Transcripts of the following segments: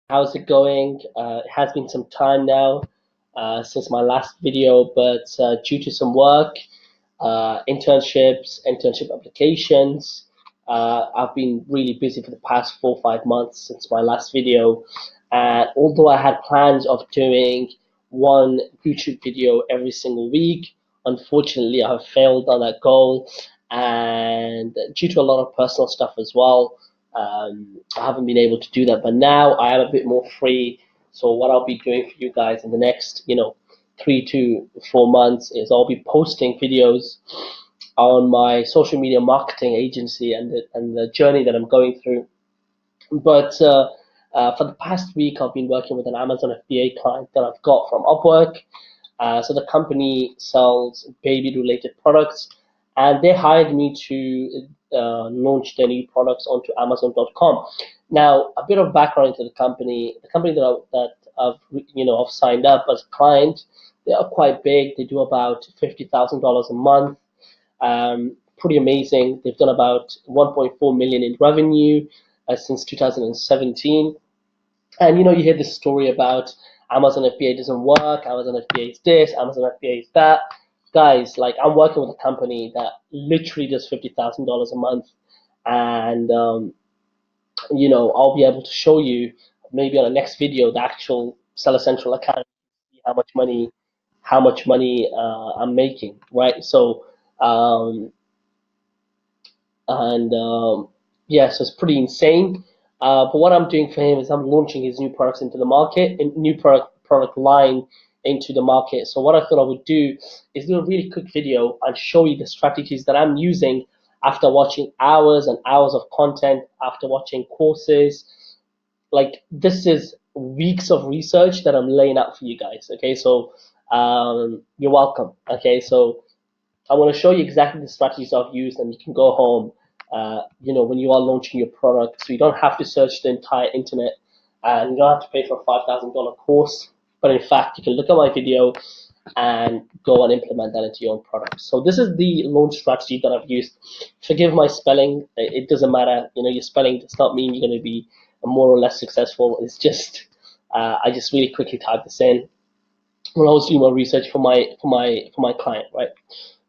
How's it going? It has been some time now since my last video, but due to some work, internships, internship applications, I've been really busy for the past 4 or 5 months since my last video. And although I had plans of doing one YouTube video every single week, unfortunately, I have failed on that goal. And due to a lot of personal stuff as well, I haven't been able to do that, but now I am a bit more free. So what I'll be doing for you guys in the next, 3 to 4 months is I'll be posting videos on my social media marketing agency and the journey that I'm going through. But for the past week, I've been working with an Amazon FBA client that I've got from Upwork. So the company sells baby-related products, and they hired me to launch their new products onto Amazon.com. Now, a bit of background into the company. The company I've signed up as a client, they are quite big. They do about $50,000 a month. Pretty amazing. They've done about 1.4 million in revenue since 2017. And you hear this story about Amazon FBA doesn't work, Amazon FBA is this, Amazon FBA is that. Guys, like I'm working with a company that literally does $50,000 a month, and I'll be able to show you maybe on the next video the actual Seller Central account, see how much money I'm making, right? So um, and yeah, so it's pretty insane. But what I'm doing for him is I'm launching his new products into the market, and new product line into the market. So what I thought I would do is do a really quick video and show you the strategies that I'm using after watching hours and hours of content, after watching courses. Like this is weeks of research that I'm laying out for you guys. Okay, so you're welcome. Okay, so I want to show you exactly the strategies I've used, and you can go home, when you are launching your product, so you don't have to search the entire internet, and you don't have to pay for a $5,000 course. But in fact, you can look at my video and go and implement that into your own product. So this is the launch strategy that I've used. Forgive my spelling; it doesn't matter. Your spelling does not mean you're going to be more or less successful. It's just I just really quickly type this in when I was doing my research for my client, right?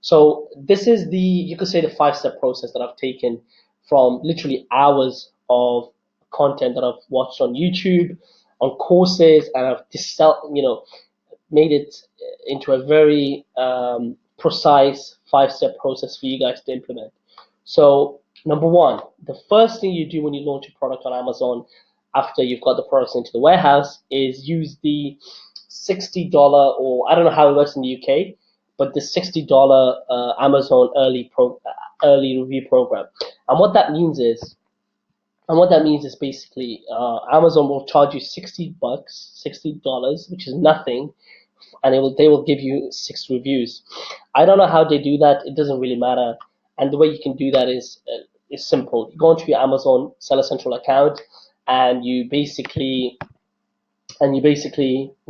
So this is you could say the 5-step process that I've taken from literally hours of content that I've watched on YouTube, on courses, and I've just made it into a very precise 5-step process for you guys to implement. So number one, the first thing you do when you launch a product on Amazon after you've got the products into the warehouse is use the $60, or I don't know how it works in the UK, but the $60 Amazon early review program. And what that means is basically Amazon will charge you $60, $60, which is nothing, and they will give you 6 reviews. I don't know how they do that. It doesn't really matter. And the way you can do that is simple. You go into your Amazon Seller Central account, and you basically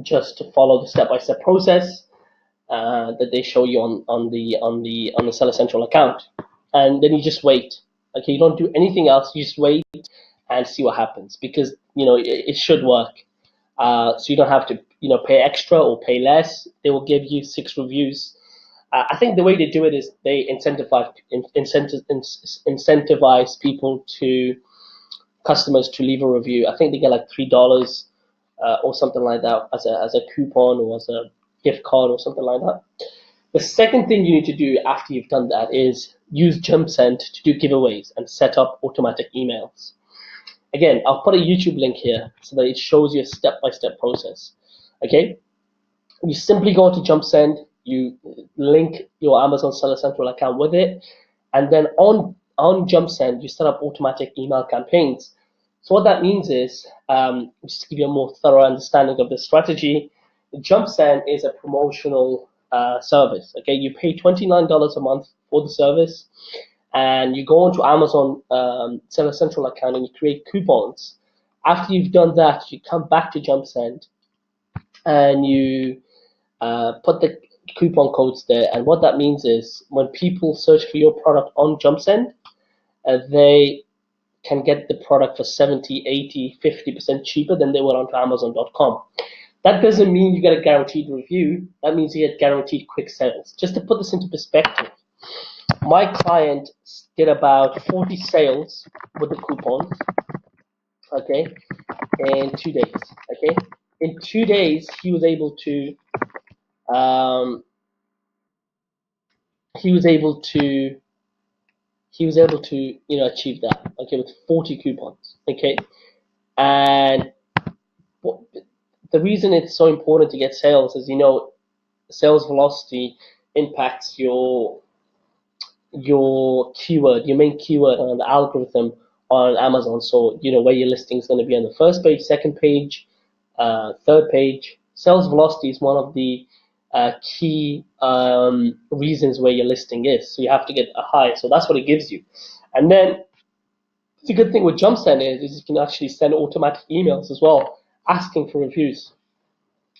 just follow the step-by-step process that they show you on the Seller Central account, and then you just wait. Okay, you don't do anything else. You just wait and see what happens, because it should work. So you don't have to pay extra or pay less. They will give you 6 reviews. I think the way they do it is they incentivize people to customers to leave a review. I think they get like $3 or something like that as a coupon or as a gift card or something like that. The second thing you need to do after you've done that is use JumpSend to do giveaways and set up automatic emails. Again, I'll put a YouTube link here so that it shows you a step-by-step process. Okay, you simply go to JumpSend, you link your Amazon Seller Central account with it, and then on JumpSend you set up automatic email campaigns. So what that means is, just to give you a more thorough understanding of the strategy, JumpSend is a promotional service. Okay, you pay $29 a month for the service, and you go onto Amazon Seller Central account and you create coupons. After you've done that, you come back to JumpSend and you put the coupon codes there. And what that means is when people search for your product on JumpSend, they can get the product for 70, 80, 50% cheaper than they would onto Amazon.com. That doesn't mean you get a guaranteed review. That means you get guaranteed quick sales. Just to put this into perspective, my client did about 40 sales with the coupons, okay, in 2 days, okay. In 2 days, he was able to, um, he was able to, achieve that, okay, with 40 coupons, okay. And the reason it's so important to get sales is, sales velocity impacts your main keyword on the algorithm on Amazon. So, where your listing is going to be on the first page, second page, third page. Sales velocity is one of the key reasons where your listing is. So you have to get a high. So that's what it gives you. And then the good thing with JumpSend is you can actually send automatic emails as well, asking for reviews.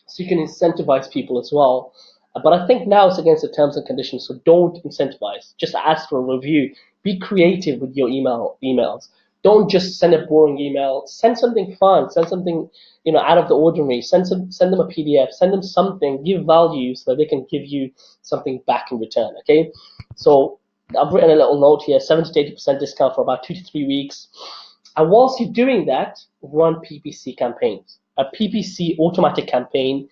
So you can incentivize people as well. But I think now it's against the terms and conditions, so don't incentivize. Just ask for a review. Be creative with your emails. Don't just send a boring email. Send something fun. Send something out of the ordinary. Send them a PDF. Send them something. Give value so that they can give you something back in return. Okay. So I've written a little note here: 70 to 80% discount for about 2 to 3 weeks. And whilst you're doing that, run PPC campaigns. A PPC automatic campaign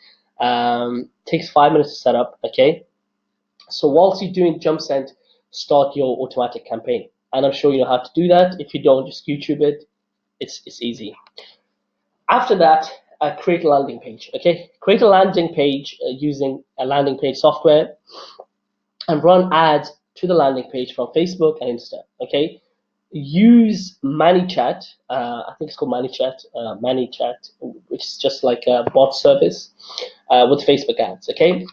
takes 5 minutes to set up, okay? So whilst you're doing JumpSend, start your automatic campaign. And I'm sure you know how to do that. If you don't, just YouTube it. It's easy. After that, create a landing page, okay? Create a landing page using a landing page software and run ads to the landing page from Facebook and Insta, okay? Use ManyChat. I think it's called ManyChat, which is just like a bot service with Facebook ads. Okay,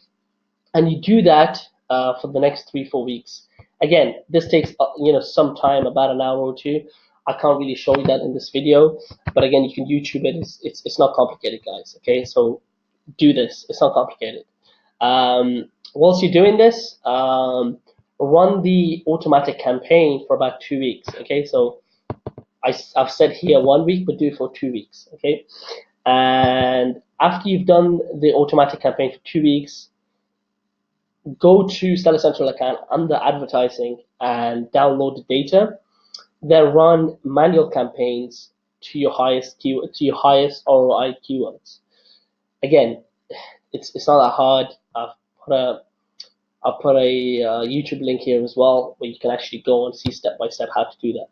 and you do that for the next 3-4 weeks. Again, this takes some time, about an hour or two. I can't really show you that in this video, but again, you can YouTube it. It's not complicated, guys. Okay, so do this. It's not complicated. Whilst you're doing this, run the automatic campaign for about 2 weeks. Okay, so I've said here 1 week, but do it for 2 weeks. Okay, and after you've done the automatic campaign for 2 weeks, go to Seller Central account under advertising and download the data. Then run manual campaigns to your highest ROI keywords. Again, it's not that hard. I'll put a YouTube link here as well, where you can actually go and see step by step how to do that.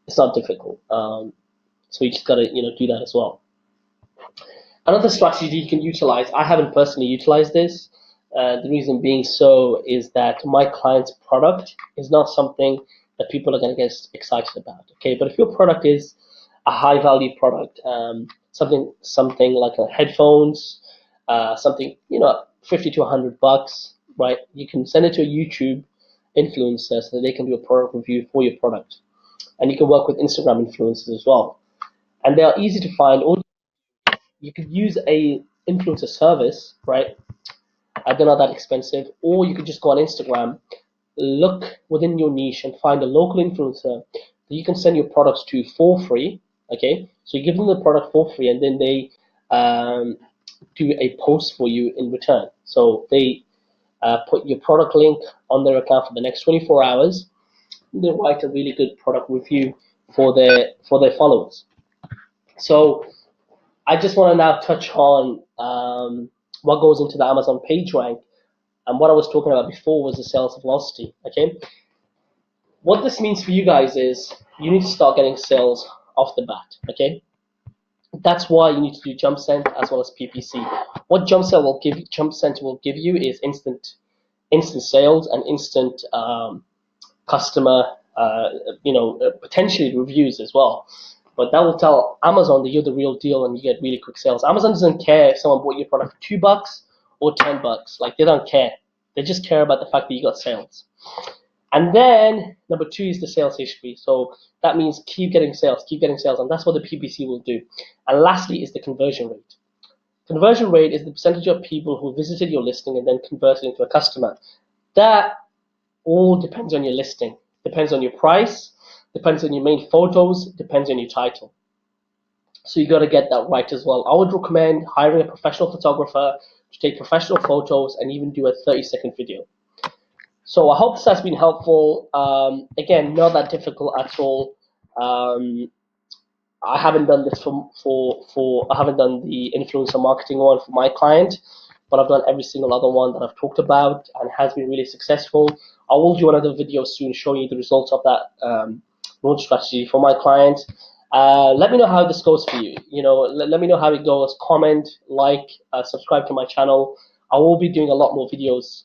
It's not difficult. So you just gotta do that as well. Another strategy you can utilize. I haven't personally utilized this. The reason being so is that my client's product is not something that people are going to get excited about. Okay, but if your product is a high value product, something like headphones, something 50 to $100, right? You can send it to a YouTube influencer so that they can do a product review for your product, and you can work with Instagram influencers as well, and they are easy to find. Or you could use a influencer service, right? They're not that expensive. Or you could just go on Instagram, look within your niche and find a local influencer that you can send your products to for free. Okay, so you give them the product for free, and then they do a post for you in return. So they put your product link on their account for the next 24 hours. They write a really good product review for their followers. So I just want to now touch on what goes into the Amazon PageRank, and what I was talking about before was the sales velocity. Okay, what this means for you guys is you need to start getting sales off the bat. Okay, that's why you need to do JumpSend as well as PPC. What JumpSend will give you is instant sales and instant customer, potentially reviews as well. But that will tell Amazon that you're the real deal and you get really quick sales. Amazon doesn't care if someone bought your product for $2 or $10. Like, they don't care. They just care about the fact that you got sales. And then number 2 is the sales history. So that means keep getting sales, and that's what the PPC will do. And lastly is the conversion rate. Conversion rate is the percentage of people who visited your listing and then converted into a customer. That all depends on your listing, depends on your price, depends on your main photos, depends on your title. So you got to get that right as well. I would recommend hiring a professional photographer to take professional photos and even do a 30-second video. So I hope this has been helpful. Again, not that difficult at all. Um, I haven't done this for I haven't done the influencer marketing one for my client, but I've done every single other one that I've talked about and has been really successful. I will do another video soon showing you the results of that launch strategy for my client. Let me know how this goes for you. Let me know how it goes. Comment, like, subscribe to my channel. I will be doing a lot more videos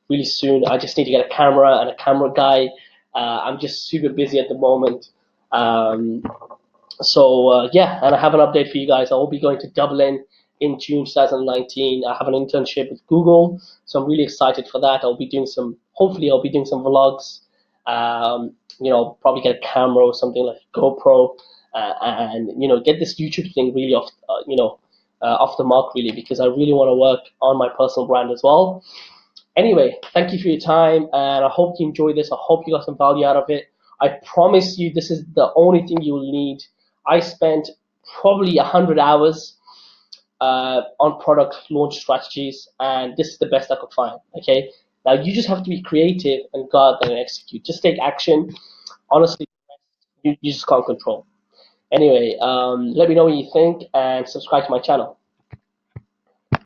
really soon. I just need to get a camera and a camera guy. I'm just super busy at the moment. Um, yeah, and I have an update for you guys. I will be going to Dublin in June 2019. I have an internship with Google, so I'm really excited for that. Hopefully I'll be doing some vlogs. Probably get a camera or something like a GoPro, and get this YouTube thing really off the mark really, because I really want to work on my personal brand as well. Anyway, thank you for your time, and I hope you enjoyed this. I hope you got some value out of it. I promise you, this is the only thing you will need. I spent probably 100 hours on product launch strategies, and this is the best I could find. Okay, now you just have to be creative and go out there and execute. Just take action. Honestly, you just can't control. Anyway, let me know what you think and subscribe to my channel.